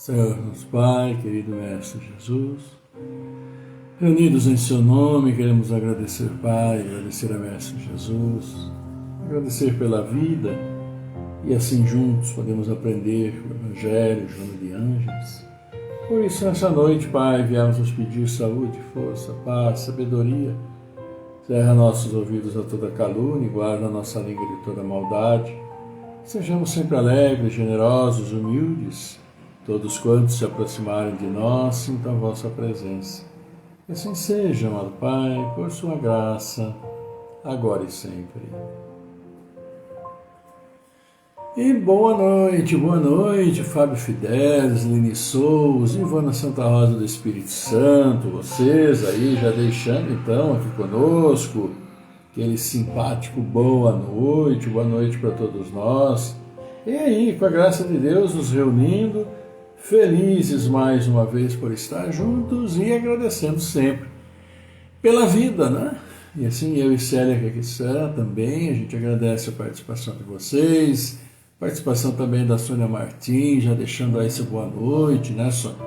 Senhor nosso Pai, querido Mestre Jesus, reunidos em Seu nome, queremos agradecer, Pai, agradecer a Mestre Jesus, agradecer pela vida e assim juntos podemos aprender o Evangelho, Joana de Ângeles. Por isso, nessa noite, Pai, viemos nos pedir saúde, força, paz, sabedoria. Cerra nossos ouvidos a toda calúnia e guarda a nossa língua de toda maldade. Sejamos sempre alegres, generosos, humildes. Todos quantos se aproximarem de nós, sintam a vossa presença. Que assim seja, amado Pai, por sua graça, agora e sempre. E boa noite, Fábio Fidelis, Lini Souza, Ivana Santa Rosa do Espírito Santo, vocês aí já deixando então aqui conosco, aquele simpático boa noite para todos nós. E aí, com a graça de Deus, nos reunindo, felizes mais uma vez por estar juntos e agradecendo sempre pela vida, né? E assim eu e Célia Requissã também, a gente agradece a participação de vocês, participação também da Sônia Martins, já deixando aí essa boa noite, né, Sônia?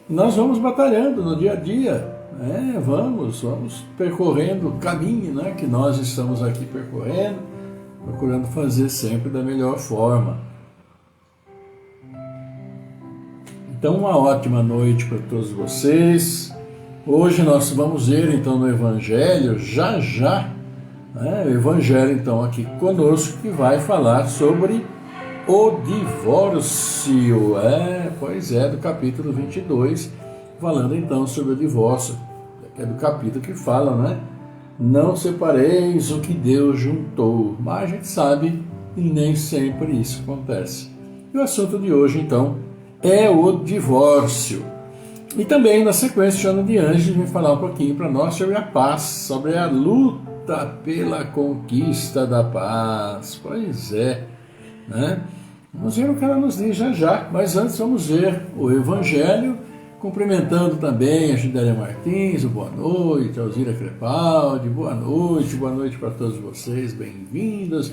E nós vamos batalhando no dia a dia, né? Vamos percorrendo o caminho, né, que nós estamos aqui percorrendo, procurando fazer sempre da melhor forma. Então, uma ótima noite para todos vocês. Hoje nós vamos ver, então, no Evangelho, o Evangelho, então, aqui conosco, que vai falar sobre o divórcio. Do capítulo 22, falando, então, sobre o divórcio. É do capítulo que fala, né? Não separeis o que Deus juntou. Mas a gente sabe que nem sempre isso acontece. E o assunto de hoje, então, é o divórcio. E também, na sequência, Joana de Ângeles vai falar um pouquinho para nós sobre a paz, sobre a luta pela conquista da paz. Pois é, né? Vamos ver o que ela nos diz já, mas antes vamos ver o Evangelho, cumprimentando também a Gidélia Martins, o boa noite, a Alzira Crepaldi, boa noite para todos vocês, bem-vindos,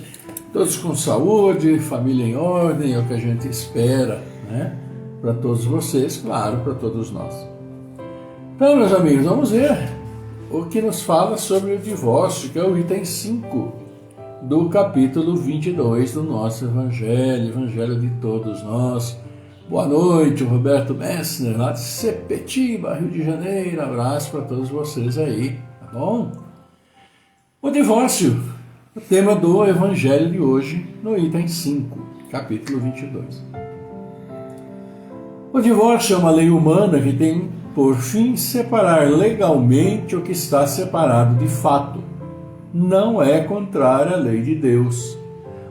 todos com saúde, família em ordem, é o que a gente espera, né? Para todos vocês, claro, para todos nós. Então, meus amigos, vamos ver o que nos fala sobre o divórcio, que é o item 5 do capítulo 22 do nosso Evangelho de todos nós. Boa noite, Roberto Messner, lá de Sepetiba, Rio de Janeiro. Abraço para todos vocês aí, tá bom? O divórcio, o tema do Evangelho de hoje, no item 5, capítulo 22. O divórcio é uma lei humana que tem por fim separar legalmente o que está separado de fato. Não é contrária à lei de Deus,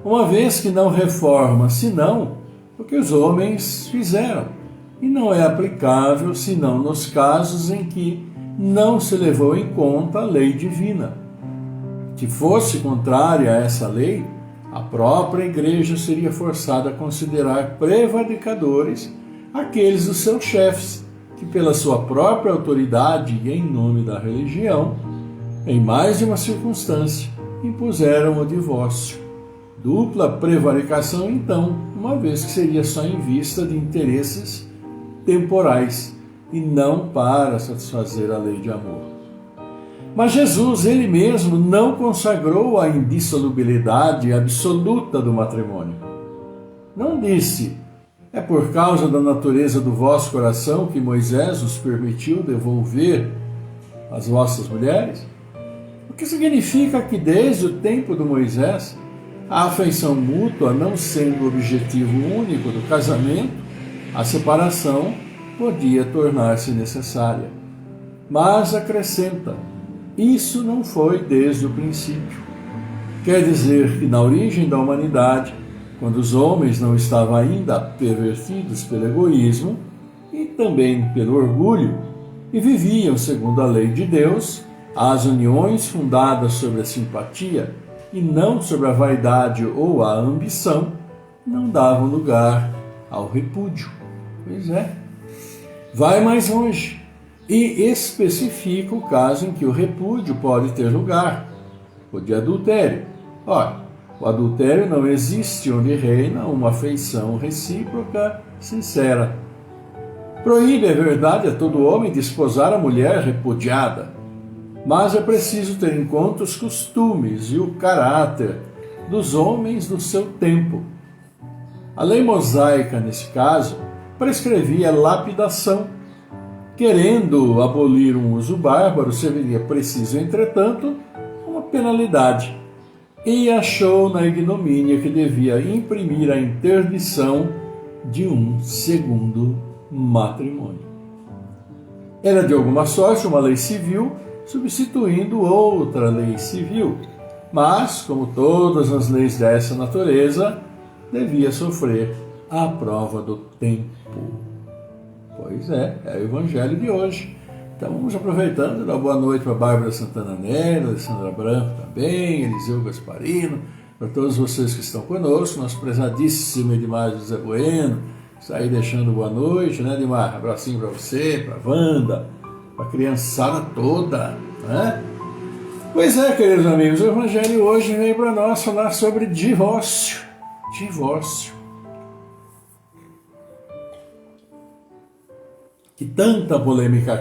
uma vez que não reforma senão o que os homens fizeram, e não é aplicável senão nos casos em que não se levou em conta a lei divina. Se fosse contrária a essa lei, a própria igreja seria forçada a considerar prevaricadores aqueles dos seus chefes, que pela sua própria autoridade e em nome da religião, em mais de uma circunstância, impuseram o divórcio. Dupla prevaricação, então, uma vez que seria só em vista de interesses temporais e não para satisfazer a lei de amor. Mas Jesus, ele mesmo, não consagrou a indissolubilidade absoluta do matrimônio. Não disse: é por causa da natureza do vosso coração que Moisés os permitiu devolver as vossas mulheres? O que significa que desde o tempo do Moisés, a afeição mútua não sendo o objetivo único do casamento, a separação podia tornar-se necessária. Mas acrescenta: isso não foi desde o princípio. Quer dizer que na origem da humanidade, quando os homens não estavam ainda pervertidos pelo egoísmo e também pelo orgulho, e viviam segundo a lei de Deus, as uniões fundadas sobre a simpatia e não sobre a vaidade ou a ambição não davam lugar ao repúdio. Pois é. Vai mais longe e especifica o caso em que o repúdio pode ter lugar, o de adultério. Ora, o adultério não existe onde reina uma afeição recíproca sincera. Proíbe, é verdade, a todo homem desposar a mulher repudiada, mas é preciso ter em conta os costumes e o caráter dos homens do seu tempo. A lei mosaica, nesse caso, prescrevia lapidação. Querendo abolir um uso bárbaro, seria preciso, entretanto, uma penalidade, e achou na ignomínia que devia imprimir a interdição de um segundo matrimônio. Era de alguma sorte uma lei civil substituindo outra lei civil, mas, como todas as leis dessa natureza, devia sofrer a prova do tempo. Pois é o Evangelho de hoje. Então vamos aproveitando e dar boa noite para Bárbara Santana Neto, Alessandra Branco também, Eliseu Gasparino, para todos vocês que estão conosco, nosso prezadíssimo Edmar José Bueno, que está aí deixando boa noite, né, Edmar? Abracinho para você, para a Wanda, para a criançada toda, né? Pois é, queridos amigos, o Evangelho hoje vem para nós falar sobre divórcio. Divórcio. Que tanta polêmica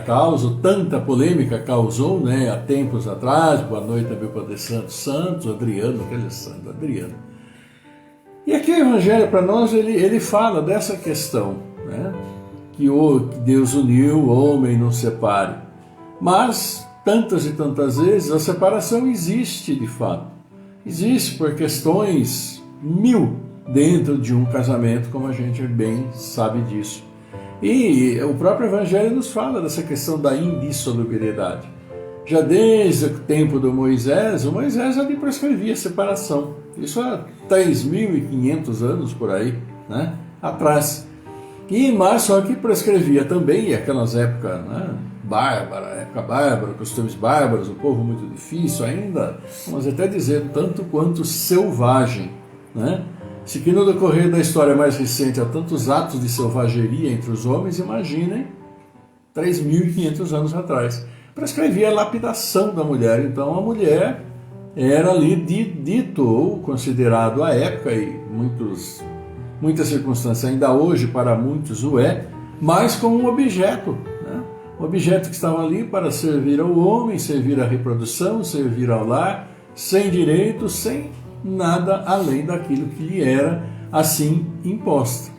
causou, né, há tempos atrás. Boa noite também para Adriano, aquele santo Adriano. E aqui o Evangelho para nós, ele fala dessa questão, né, que Deus uniu, o homem não separe. Mas, tantas e tantas vezes, a separação existe de fato. Existe por questões mil dentro de um casamento, como a gente bem sabe disso. E o próprio Evangelho nos fala dessa questão da indissolubilidade. Já desde o tempo do Moisés, o Moisés ali prescrevia separação. Isso há 3.500 anos por aí, né, atrás. Mas só que prescrevia também, e aquelas épocas, né, época bárbara, costumes bárbaros, um povo muito difícil ainda, vamos até dizer, tanto quanto selvagem, né? Se que no decorrer da história mais recente há tantos atos de selvageria entre os homens, imaginem 3.500 anos atrás. Prescrevia a lapidação da mulher. Então a mulher era ali dito ou considerado à época, e muitas circunstâncias ainda hoje para muitos o é, mas como um objeto, né? Um objeto que estava ali para servir ao homem, servir à reprodução, servir ao lar, sem direitos, sem nada além daquilo que lhe era assim imposto,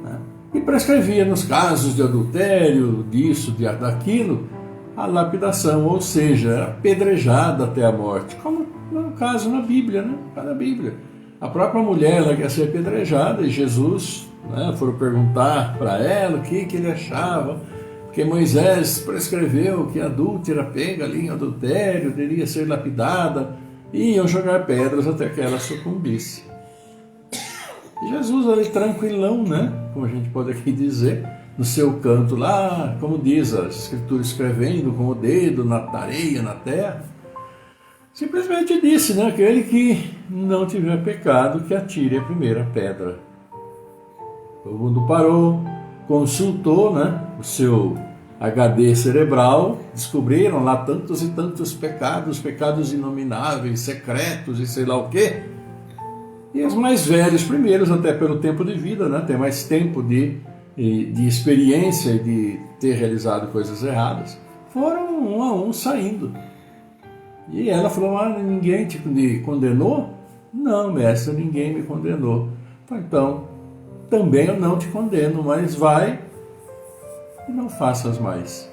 né? E prescrevia nos casos de adultério, disso, daquilo, a lapidação, ou seja, era apedrejada até a morte, como no caso na Bíblia, né? Na Bíblia. A própria mulher ela quer ser apedrejada e Jesus, né, foram perguntar para ela o que ele achava, porque Moisés prescreveu que a adúltera pega ali em adultério, deveria ser lapidada, e iam jogar pedras até que ela sucumbisse. E Jesus ali tranquilão, né, como a gente pode aqui dizer, no seu canto lá, como diz a Escritura, escrevendo com o dedo na areia, na terra, simplesmente disse, né, aquele que não tiver pecado, que atire a primeira pedra. Todo mundo parou, consultou, né, o seu HD cerebral, descobriram lá tantos e tantos pecados inomináveis, secretos e sei lá o quê. E os mais velhos primeiros, até pelo tempo de vida, né, tem mais tempo de experiência e de ter realizado coisas erradas, foram um a um saindo. E ela falou, ninguém te condenou? Não, mestre, ninguém me condenou. Então, também eu não te condeno, mas vai e não faças mais,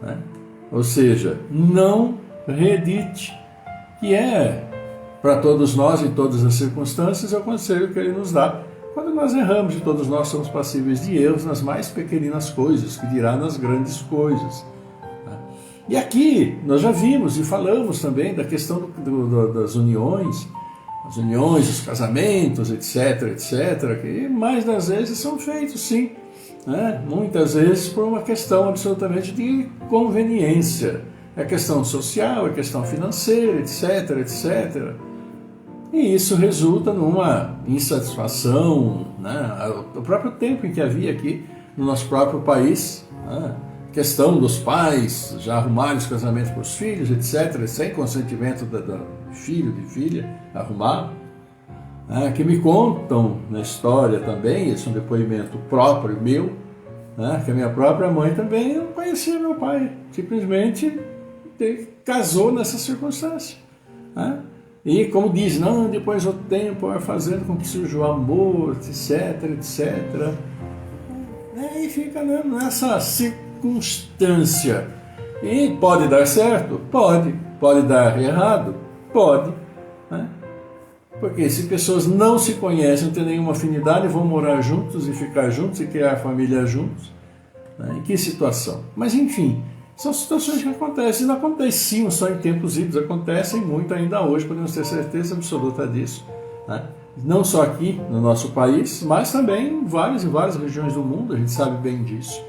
né? Ou seja, não reedite, que é, para todos nós, em todas as circunstâncias, é o conselho que ele nos dá quando nós erramos, e todos nós somos passíveis de erros nas mais pequeninas coisas, que dirá nas grandes coisas. E aqui nós já vimos e falamos também da questão das uniões, os casamentos, etc., que mais das vezes são feitos, sim, né? Muitas vezes por uma questão absolutamente de conveniência. É questão social, é questão financeira, etc. E isso resulta numa insatisfação, né? O próprio tempo em que havia aqui no nosso próprio país, né? Questão dos pais já arrumarem os casamentos para os filhos, etc., sem consentimento do filho, de filha, arrumar. Que me contam na história também, esse é um depoimento próprio meu, né? Que a minha própria mãe também não conhecia meu pai, simplesmente casou nessa circunstância, né? E como diz, não, depois o tempo vai fazendo com que surja o amor, etc, etc. E fica nessa circunstância. E pode dar certo? Pode. Pode dar errado? Pode, né? Porque se pessoas não se conhecem, não têm nenhuma afinidade, vão morar juntos e ficar juntos e criar família juntos, né? Em que situação? Mas enfim, são situações que acontecem. Não aconteciam só em tempos idos, acontecem muito ainda hoje, podemos ter certeza absoluta disso, né? Não só aqui no nosso país, mas também em várias e várias regiões do mundo, a gente sabe bem disso.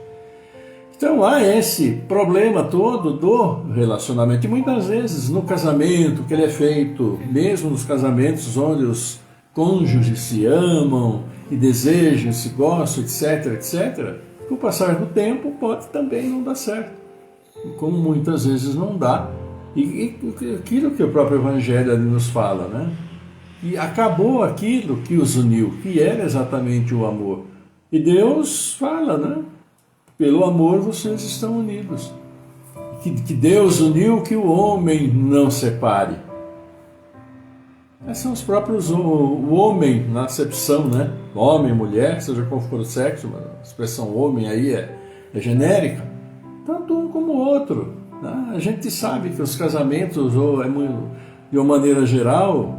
Então há esse problema todo do relacionamento. E muitas vezes no casamento, que ele é feito, mesmo nos casamentos onde os cônjuges se amam e desejam, se gostam, etc, etc, com o passar do tempo pode também não dar certo. Como muitas vezes não dá. E aquilo que o próprio Evangelho ali nos fala, né? E acabou aquilo que os uniu, que era exatamente o amor. E Deus fala, né? Pelo amor vocês estão unidos. Que Deus uniu, que o homem não separe. Esses são os próprios, o homem, na acepção, né? Homem, mulher, seja qual for o sexo, a expressão homem aí é genérica. Tanto um como o outro, né? A gente sabe que os casamentos, de uma maneira geral,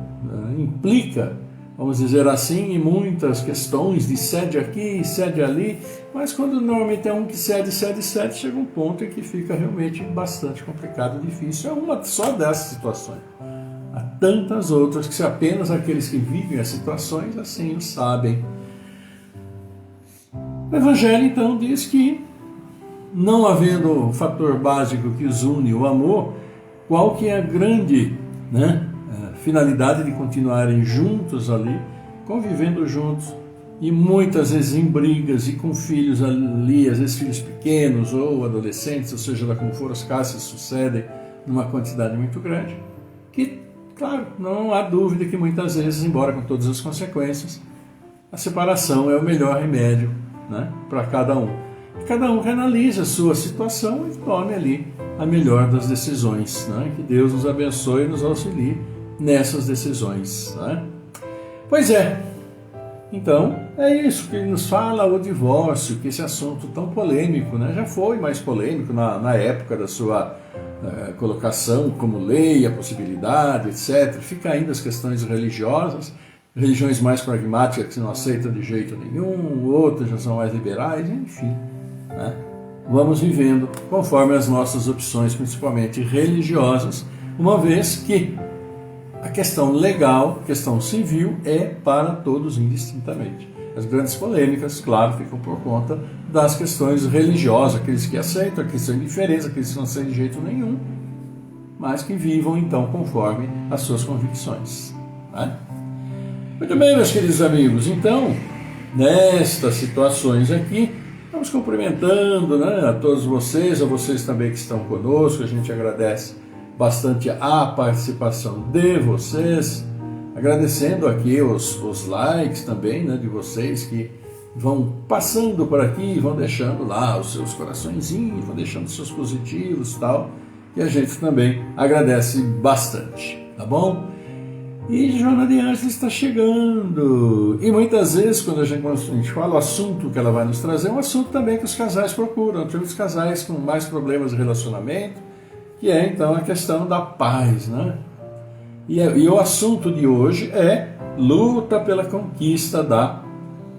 implica, vamos dizer assim, em muitas questões de cede aqui, cede ali, mas quando normalmente é um que cede, chega um ponto em que fica realmente bastante complicado, difícil. É uma só dessas situações. Há tantas outras que apenas aqueles que vivem as situações assim o sabem. O Evangelho então diz que, não havendo o fator básico que os une, o amor, qual que é a grande, né, finalidade de continuarem juntos ali, convivendo juntos, e muitas vezes em brigas e com filhos ali, às vezes filhos pequenos ou adolescentes, ou seja lá como for, os casos se sucedem numa quantidade muito grande, que, claro, não há dúvida que muitas vezes, embora com todas as consequências, a separação é o melhor remédio, né, para cada um. E cada um analise a sua situação e tome ali a melhor das decisões, né? Que Deus nos abençoe e nos auxilie nessas decisões, né? Pois é, então é isso que nos fala o divórcio, que esse assunto tão polêmico, né? Já foi mais polêmico na época da sua colocação como lei, a possibilidade, etc. Fica ainda as questões religiosas, religiões mais pragmáticas que não aceitam de jeito nenhum, outras já são mais liberais, enfim, né? Vamos vivendo conforme as nossas opções, principalmente religiosas, uma vez que a questão legal, a questão civil, é para todos indistintamente. As grandes polêmicas, claro, ficam por conta das questões religiosas, aqueles que aceitam, aqueles que são indiferentes, aqueles que não aceitam de jeito nenhum, mas que vivam então conforme as suas convicções, né? Muito bem, meus queridos amigos, então, nestas situações aqui, vamos cumprimentando, né, a todos vocês, a vocês também que estão conosco. A gente agradece bastante a participação de vocês, agradecendo aqui os likes também, né, de vocês que vão passando por aqui, vão deixando lá os seus coraçõezinhos, vão deixando seus positivos e tal, que a gente também agradece bastante, tá bom? E Joana de Ângeles está chegando. E muitas vezes, quando a gente fala o assunto que ela vai nos trazer, é um assunto também que os casais procuram. Tem os casais com mais problemas de relacionamento, que é então a questão da paz, né? E o assunto de hoje é luta pela conquista da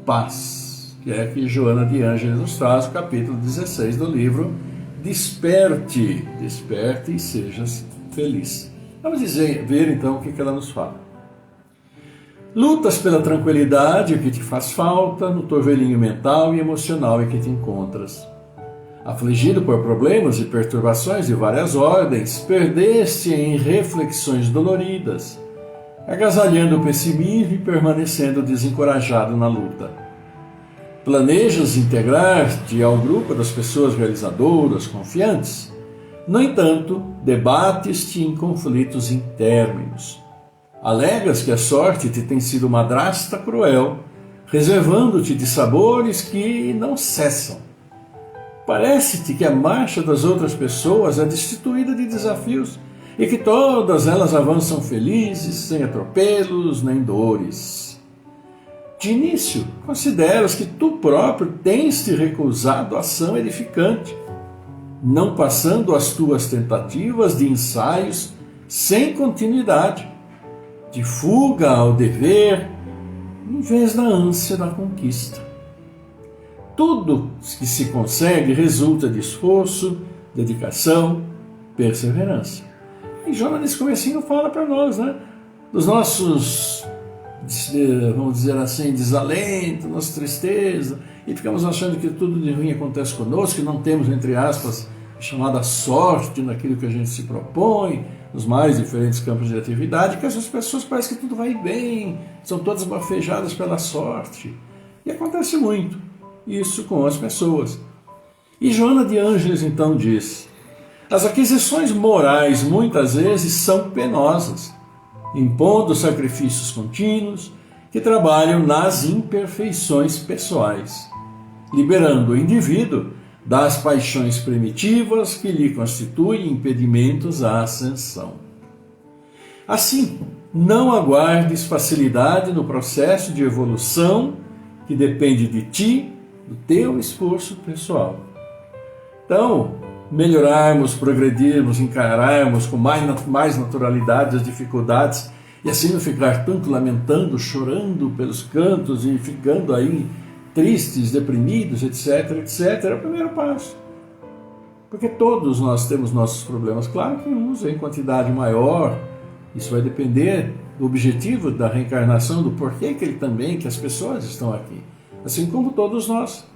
paz, que é que Joana de Ângeles nos traz, o capítulo 16 do livro Desperte, desperte e sejas feliz. Vamos ver então o que ela nos fala. Lutas pela tranquilidade que te faz falta no torvelinho mental e emocional em que te encontras. Afligido por problemas e perturbações de várias ordens, perdeste em reflexões doloridas, agasalhando o pessimismo e permanecendo desencorajado na luta. Planejas integrar-te ao grupo das pessoas realizadoras, confiantes? No entanto, debates-te em conflitos intérminos. Alegas que a sorte te tem sido madrasta cruel, reservando-te de sabores que não cessam. Parece-te que a marcha das outras pessoas é destituída de desafios e que todas elas avançam felizes, sem atropelos nem dores. De início, consideras que tu próprio tens te recusado a ação edificante, não passando as tuas tentativas de ensaios sem continuidade, de fuga ao dever, em vez da ânsia da conquista. Tudo que se consegue resulta de esforço, dedicação, perseverança. E Jonas, nesse comecinho, fala para nós, né? Dos nossos, vamos dizer assim, desalento, nossa tristeza, e ficamos achando que tudo de ruim acontece conosco, que não temos, entre aspas, a chamada sorte naquilo que a gente se propõe, nos mais diferentes campos de atividade, que essas pessoas parecem que tudo vai bem, são todas bafejadas pela sorte. E acontece muito isso com as pessoas. E Joana de Ângeles então diz: as aquisições morais muitas vezes são penosas, impondo sacrifícios contínuos que trabalham nas imperfeições pessoais, liberando o indivíduo das paixões primitivas que lhe constituem impedimentos à ascensão. Assim, não aguardes facilidade no processo de evolução que depende de ti, do teu esforço pessoal. Então, melhorarmos, progredirmos, encararmos com mais naturalidade as dificuldades e assim não ficar tanto lamentando, chorando pelos cantos e ficando aí tristes, deprimidos, etc, etc, é o primeiro passo. Porque todos nós temos nossos problemas, claro que uns em quantidade maior, isso vai depender do objetivo da reencarnação, do porquê que as pessoas estão aqui. Assim como todos nós.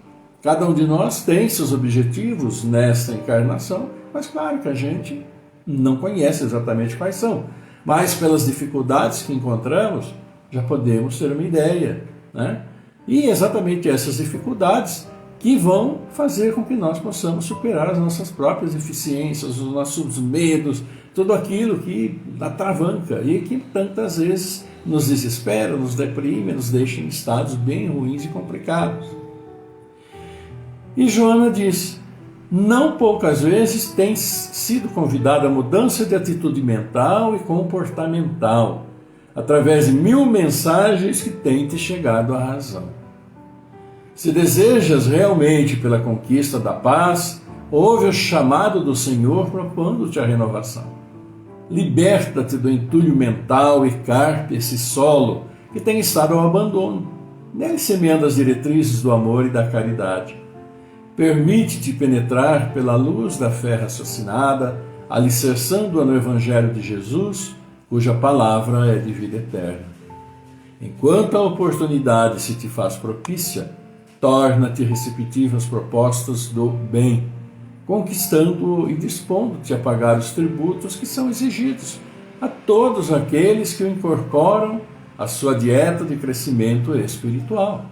Cada um de nós tem seus objetivos nesta encarnação, mas claro que a gente não conhece exatamente quais são. Mas pelas dificuldades que encontramos, já podemos ter uma ideia, né? E exatamente essas dificuldades que vão fazer com que nós possamos superar as nossas próprias deficiências, os nossos medos, tudo aquilo que atravanca e que tantas vezes nos desespera, nos deprime, nos deixa em estados bem ruins e complicados. E Joana diz: não poucas vezes tens sido convidada à mudança de atitude mental e comportamental, através de 1000 mensagens que têm te chegado à razão. Se desejas realmente pela conquista da paz, ouve o chamado do Senhor propondo-te a renovação. Liberta-te do entulho mental e carpe esse solo que tem estado ao abandono, nele semeando as diretrizes do amor e da caridade. Permite-te penetrar pela luz da fé raciocinada, alicerçando-a no Evangelho de Jesus, cuja palavra é de vida eterna. Enquanto a oportunidade se te faz propícia, torna-te receptivo às propostas do bem, conquistando e dispondo-te a pagar os tributos que são exigidos a todos aqueles que o incorporam à sua dieta de crescimento espiritual.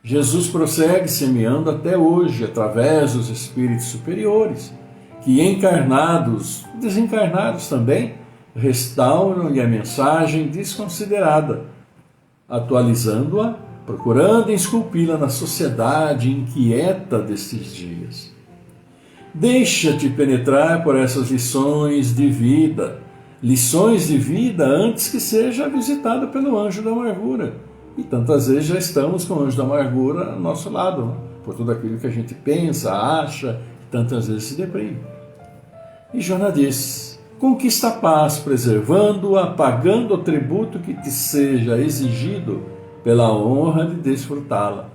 Jesus prossegue semeando até hoje através dos espíritos superiores, que encarnados, desencarnados também, restauram-lhe a mensagem desconsiderada, atualizando-a, procurando esculpi-la na sociedade inquieta destes dias. Deixa-te penetrar por essas lições de vida antes que seja visitada pelo anjo da amargura. E tantas vezes já estamos com o anjo da amargura ao nosso lado, né? Por tudo aquilo que a gente pensa, acha, e tantas vezes se deprime. E Joana diz: conquista a paz, preservando-a, pagando o tributo que te seja exigido pela honra de desfrutá-la.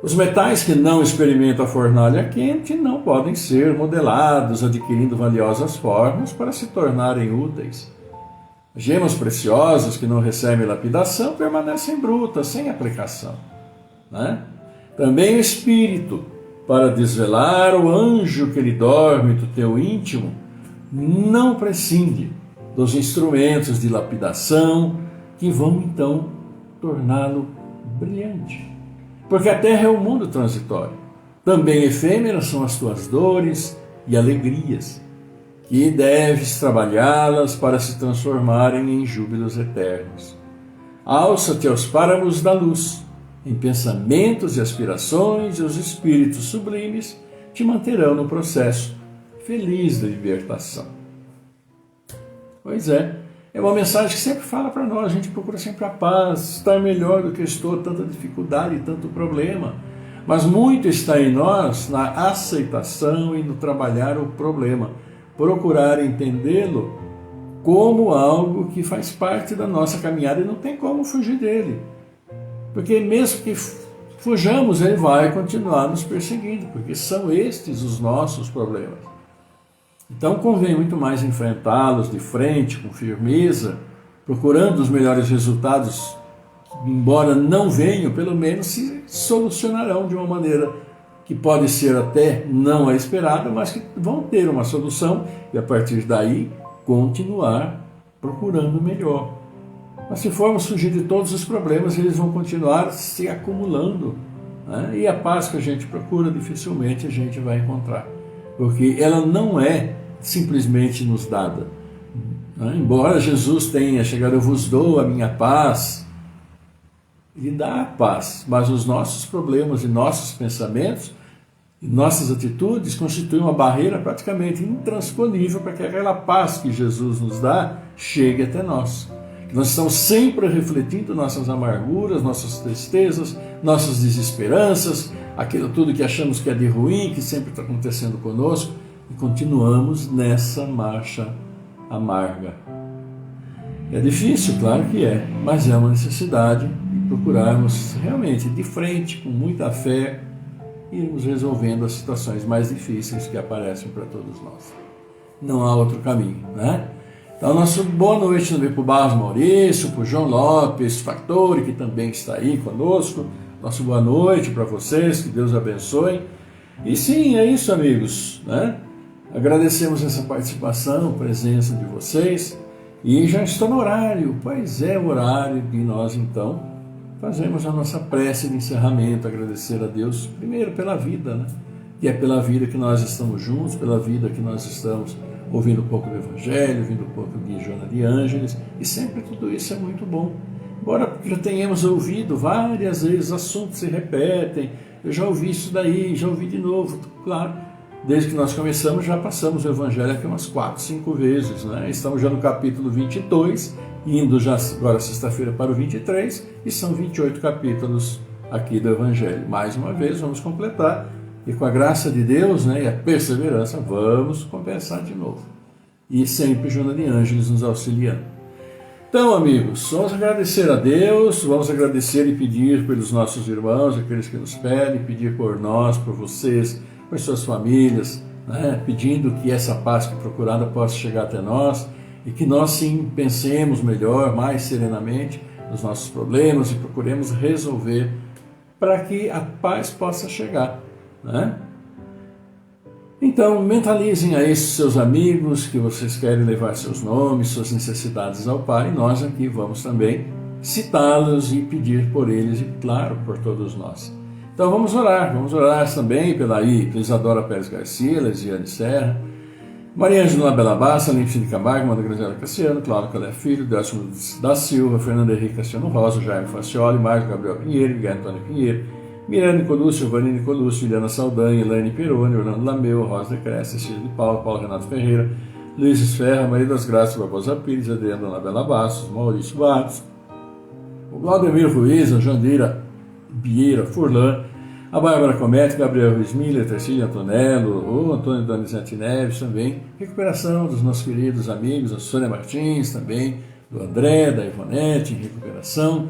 Os metais que não experimentam a fornalha quente não podem ser modelados, adquirindo valiosas formas para se tornarem úteis. Gemas preciosas que não recebem lapidação permanecem brutas, sem aplicação, né? Também o espírito, para desvelar o anjo que lhe dorme do teu íntimo, não prescinde dos instrumentos de lapidação que vão então torná-lo brilhante. Porque a terra é um mundo transitório. Também efêmeras são as tuas dores e alegrias, que deves trabalhá-las para se transformarem em júbilos eternos. Alça-te aos páramos da luz em pensamentos e aspirações, e os espíritos sublimes te manterão no processo feliz de libertação. Pois é uma mensagem que sempre fala para nós, a gente procura sempre a paz, estar melhor do que estou, tanta dificuldade, tanto problema. Mas muito está em nós na aceitação e no trabalhar o problema, procurar entendê-lo como algo que faz parte da nossa caminhada e não tem como fugir dele. Porque mesmo que fujamos, ele vai continuar nos perseguindo, porque são estes os nossos problemas. Então convém muito mais enfrentá-los de frente, com firmeza, procurando os melhores resultados, embora não venham, pelo menos se solucionarão de uma maneira que pode ser até não a esperada, mas que vão ter uma solução e a partir daí continuar procurando o melhor. Mas se formos fugir de todos os problemas, eles vão continuar se acumulando, né? E a paz que a gente procura, dificilmente a gente vai encontrar, porque ela não é simplesmente nos dada, né? Embora Jesus tenha chegado, eu vos dou a minha paz, Ele dá a paz, mas os nossos problemas e nossos pensamentos e nossas atitudes constituem uma barreira praticamente intransponível para que aquela paz que Jesus nos dá chegue até nós. Nós estamos sempre refletindo nossas amarguras, nossas tristezas, nossas desesperanças, aquilo tudo que achamos que é de ruim, que sempre está acontecendo conosco, e continuamos nessa marcha amarga. É difícil, claro que é, mas é uma necessidade de procurarmos realmente de frente, com muita fé, irmos resolvendo as situações mais difíceis que aparecem para todos nós. Não há outro caminho, né? Então, nossa boa noite também para o Barros Maurício, para o João Lopes Factori, que também está aí conosco. Nossa boa noite para vocês, que Deus abençoe. E sim, é isso, amigos, né? Agradecemos essa participação, a presença de vocês. E já está no horário, pois é o horário de nós, então, fazemos a nossa prece de encerramento, agradecer a Deus, primeiro pela vida, né? Que é pela vida que nós estamos juntos, pela vida que nós estamos ouvindo um pouco do Evangelho, ouvindo um pouco de Joana de Ângeles, e sempre tudo isso é muito bom. Embora já tenhamos ouvido várias vezes, assuntos se repetem, eu já ouvi isso daí, já ouvi de novo, claro, desde que nós começamos já passamos o Evangelho aqui umas 4, 5 vezes, né? Estamos já no capítulo 22, indo já agora sexta-feira para o 23, e são 28 capítulos aqui do Evangelho. Mais uma vez vamos completar, e com a graça de Deus, né, e a perseverança, vamos compensar de novo. E sempre Joana de Ângeles nos auxiliando. Então, amigos, vamos agradecer a Deus, vamos agradecer e pedir pelos nossos irmãos, aqueles que nos pedem, pedir por nós, por vocês, por suas famílias, né, pedindo que essa paz que é procurada possa chegar até nós e que nós sim pensemos melhor, mais serenamente nos nossos problemas e procuremos resolver para que a paz possa chegar, né? Então, mentalizem a esses seus amigos que vocês querem levar seus nomes, suas necessidades ao Pai. Nós aqui vamos também citá-los e pedir por eles e, claro, por todos nós. Então vamos orar também pela Isadora Pérez Garcia, Lesiane Serra, Maria Ângela Bela Bassa, Lince de Camargo, Manda Graziela Cassiano, Cláudio Calé Filho, Décimo da Silva, Fernando Henrique Cassiano Rosa, Jaime Facioli, Marcos Gabriel Pinheiro, Miguel Antônio Pinheiro, Miranda Nicolúcio, Vani Nicolúcio, Juliana Saldanha, Elaine Peroni, Orlando Lameu, Rosa de Cresce, Cecília de Paula, Paulo Renato Ferreira, Luiz Esferra, Maria das Graças, Barbosa Pires, Adriana Labela Bastos, Maurício Barros, o Claudemir Ruiz, a Jandira Vieira Furlan, a Bárbara Comete, Gabriel Ruiz Miller, Tercílio Antonello, o Antônio Donizete Neves também, recuperação dos nossos queridos amigos, a Sônia Martins também, do André, da Ivonete, em recuperação.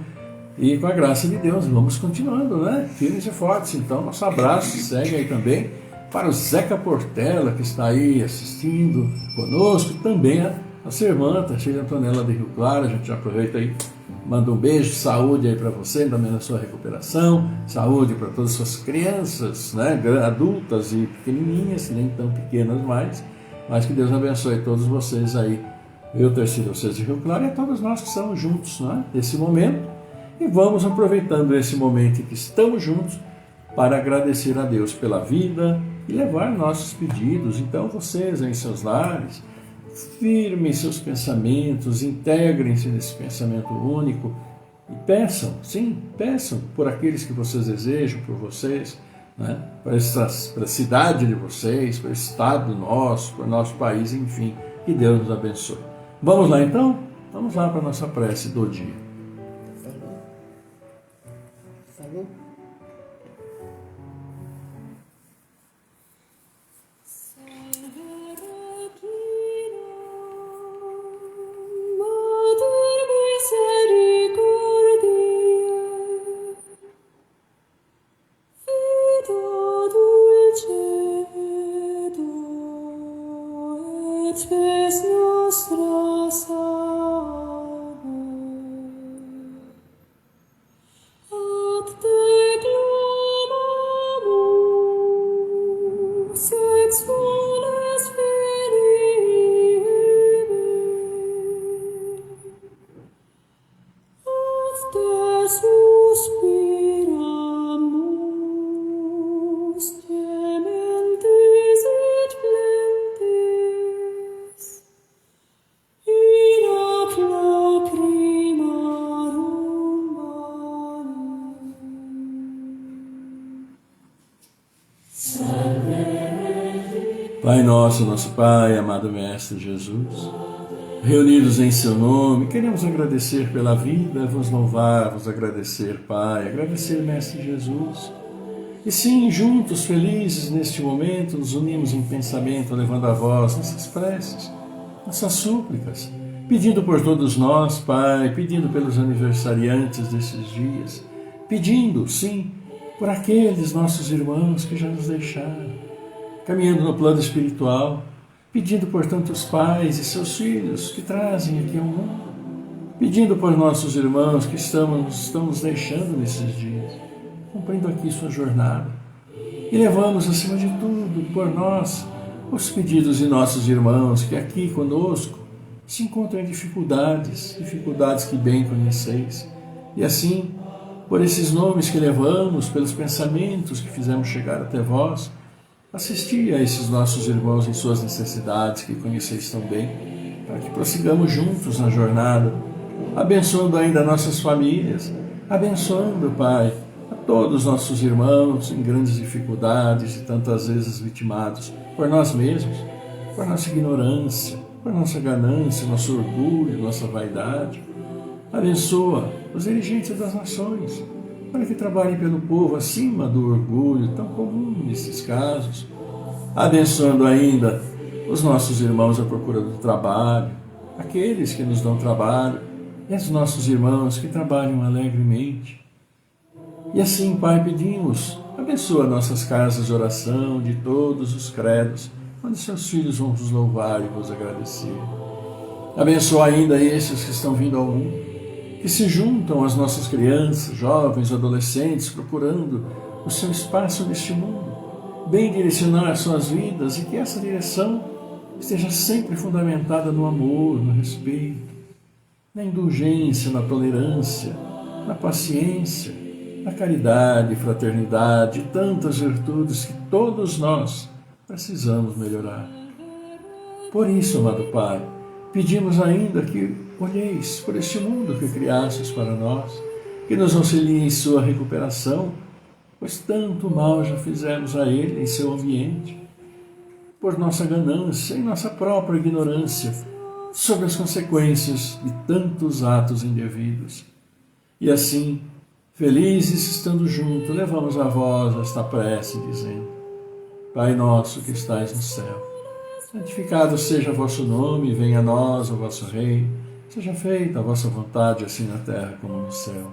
E com a graça de Deus, vamos continuando, né? Firmes e fortes. Então, nosso abraço segue aí também para o Zeca Portela, que está aí assistindo conosco, também a nossa irmã, Tercília Antonella de Rio Claro. A gente já aproveita aí, manda um beijo, saúde aí para você, também na sua recuperação, saúde para todas as suas crianças, né? Adultas e pequenininhas, nem tão pequenas mais, mas que Deus abençoe todos vocês aí, eu, Tercília, vocês de Rio Claro, e a todos nós que estamos juntos, né? Nesse momento. E vamos aproveitando esse momento em que estamos juntos para agradecer a Deus pela vida e levar nossos pedidos. Então vocês em seus lares, firmem seus pensamentos, integrem-se nesse pensamento único E peçam, sim, peçam por aqueles que vocês desejam, por vocês, né? Para a cidade de vocês, para o estado nosso, para o nosso país, enfim, que Deus nos abençoe. Vamos lá então? Vamos lá para a nossa prece do dia. Falou? Pai nosso, nosso Pai, amado Mestre Jesus, reunidos em Seu nome, queremos agradecer pela vida, vos louvar, vos agradecer, Pai, agradecer, Mestre Jesus. E sim, juntos, felizes neste momento, nos unimos em pensamento, levando a voz nessas preces, nessas súplicas, pedindo por todos nós, Pai, pedindo pelos aniversariantes desses dias, pedindo, sim, por aqueles nossos irmãos que já nos deixaram, caminhando no plano espiritual, pedindo por tantos pais e seus filhos que trazem aqui ao mundo, pedindo por nossos irmãos que estamos deixando nesses dias, cumprindo aqui sua jornada. E levamos, acima de tudo, por nós, os pedidos de nossos irmãos que aqui conosco se encontram em dificuldades que bem conheceis. E assim, por esses nomes que levamos, pelos pensamentos que fizemos chegar até vós, assisti a esses nossos irmãos em suas necessidades que conheceis tão bem, para que prossigamos juntos na jornada, abençoando ainda nossas famílias, abençoando, Pai, a todos os nossos irmãos em grandes dificuldades e tantas vezes vitimados por nós mesmos, por nossa ignorância, por nossa ganância, nosso orgulho, nossa vaidade. Abençoa os dirigentes das nações, para que trabalhem pelo povo acima do orgulho tão comum nesses casos, abençoando ainda os nossos irmãos à procura do trabalho, aqueles que nos dão trabalho, e os nossos irmãos que trabalham alegremente. E assim, Pai, pedimos, abençoa nossas casas de oração, de todos os credos, onde seus filhos vão vos louvar e vos agradecer. Abençoa ainda esses que estão vindo ao mundo, que se juntam às nossas crianças, jovens, adolescentes, procurando o seu espaço neste mundo, bem direcionar suas vidas e que essa direção esteja sempre fundamentada no amor, no respeito, na indulgência, na tolerância, na paciência, na caridade, fraternidade e tantas virtudes que todos nós precisamos melhorar. Por isso, amado Pai, pedimos ainda que olheis por este mundo que criastes para nós, que nos auxilie em sua recuperação, pois tanto mal já fizemos a ele em seu ambiente, por nossa ganância e nossa própria ignorância sobre as consequências de tantos atos indevidos. E assim, felizes estando juntos, levamos a vós esta prece, dizendo: Pai nosso que estais no céu, santificado seja o vosso nome, venha a nós o vosso reino, seja feita a vossa vontade, assim na terra como no céu.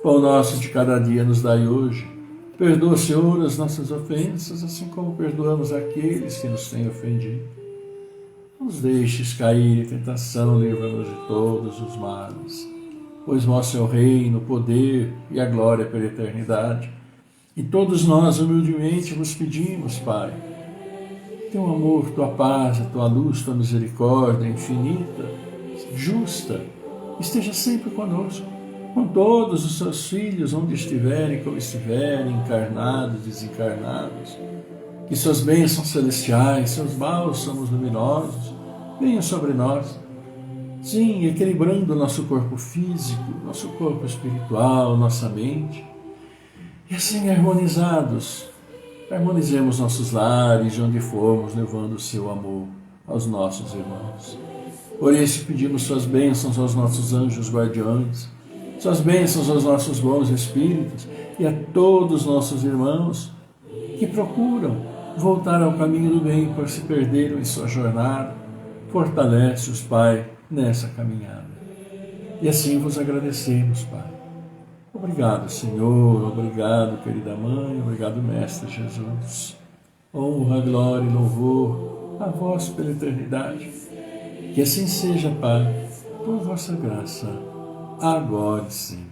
Pão nosso de cada dia nos dai hoje. Perdoa, Senhor, as nossas ofensas, assim como perdoamos aqueles que nos têm ofendido. Não nos deixes cair em tentação, livra-nos de todos os males. Pois vosso é o reino, o poder e a glória pela eternidade. E todos nós, humildemente, vos pedimos, Pai, teu amor, tua paz, a tua luz, tua misericórdia infinita, justa, esteja sempre conosco, com todos os seus filhos, onde estiverem, como estiverem, encarnados, desencarnados. Que suas bênçãos celestiais, seus bálsamos luminosos, venham sobre nós, Sim, equilibrando o nosso corpo físico, nosso corpo espiritual, nossa mente. E assim, harmonizemos nossos lares, de onde formos, levando o seu amor aos nossos irmãos. Por isso pedimos suas bênçãos aos nossos anjos guardiões, suas bênçãos aos nossos bons espíritos e a todos os nossos irmãos que procuram voltar ao caminho do bem por se perderam em sua jornada. Fortalece-os, Pai, nessa caminhada. E assim vos agradecemos, Pai. Obrigado, Senhor, obrigado, querida Mãe, obrigado, Mestre Jesus. Honra, glória e louvor a vós pela eternidade. Que assim seja, Pai, por vossa graça, agora e sempre.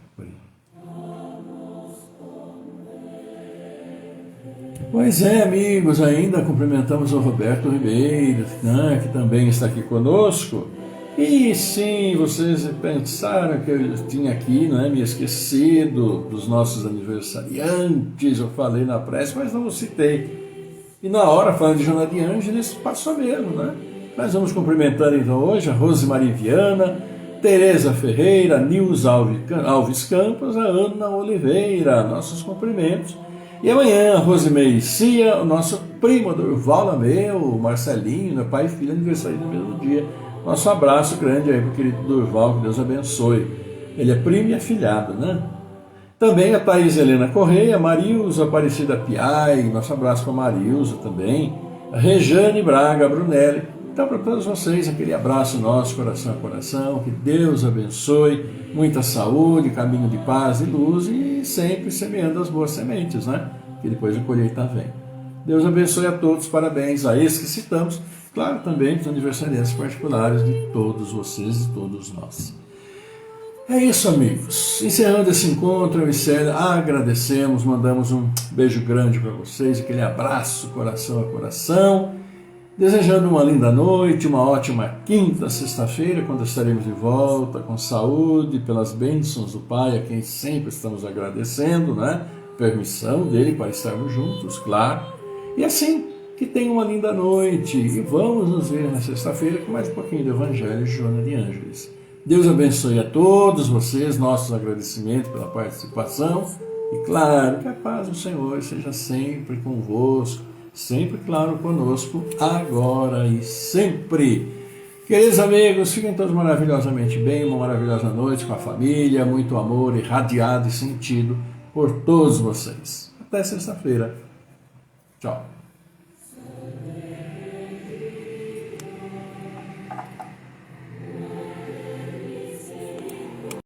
Pois é, amigos, ainda cumprimentamos o Roberto Ribeiro, né, que também está aqui conosco. E sim, vocês pensaram que eu tinha aqui, né, me esquecido dos nossos aniversariantes, eu falei na prece, mas não o citei. E na hora, falando de Joana de Ângeles, passou mesmo, né? Nós vamos cumprimentar então hoje a Rosemary Viana, Tereza Ferreira, Nilza Alves Campos, a Ana Oliveira, nossos cumprimentos. E amanhã, a Rosemary Cia, o nosso primo Durval Lameu, o Marcelinho, meu pai e filho, aniversário no mesmo dia. Nosso abraço grande aí para o querido Durval, que Deus abençoe. Ele é primo e afilhado, né? Também a Thaís Helena Correia, Marilza Aparecida Piai, nosso abraço para a Marilza também. A Rejane Braga Brunelli. Então, para todos vocês, aquele abraço nosso, coração a coração, que Deus abençoe, muita saúde, caminho de paz e luz e sempre semeando as boas sementes, né? Que depois a colheita vem. Deus abençoe a todos, parabéns a esses que citamos, claro, também para os aniversariantes particulares de todos vocês e todos nós. É isso, amigos. Encerrando esse encontro, eu e Célia agradecemos, mandamos um beijo grande para vocês, aquele abraço, coração a coração. Desejando uma linda noite, uma ótima quinta, sexta-feira, quando estaremos de volta com saúde, pelas bênçãos do Pai, a quem sempre estamos agradecendo, né? Permissão dele para estarmos juntos, claro. E assim, que tenham uma linda noite e vamos nos ver na sexta-feira com mais um pouquinho do Evangelho de Joana de Ângeles. Deus abençoe a todos vocês, nossos agradecimentos pela participação e claro, que a paz do Senhor seja sempre convosco, sempre claro conosco, agora e sempre. Queridos amigos, fiquem todos maravilhosamente bem, uma maravilhosa noite com a família, muito amor irradiado e sentido por todos vocês. Até sexta-feira. Tchau.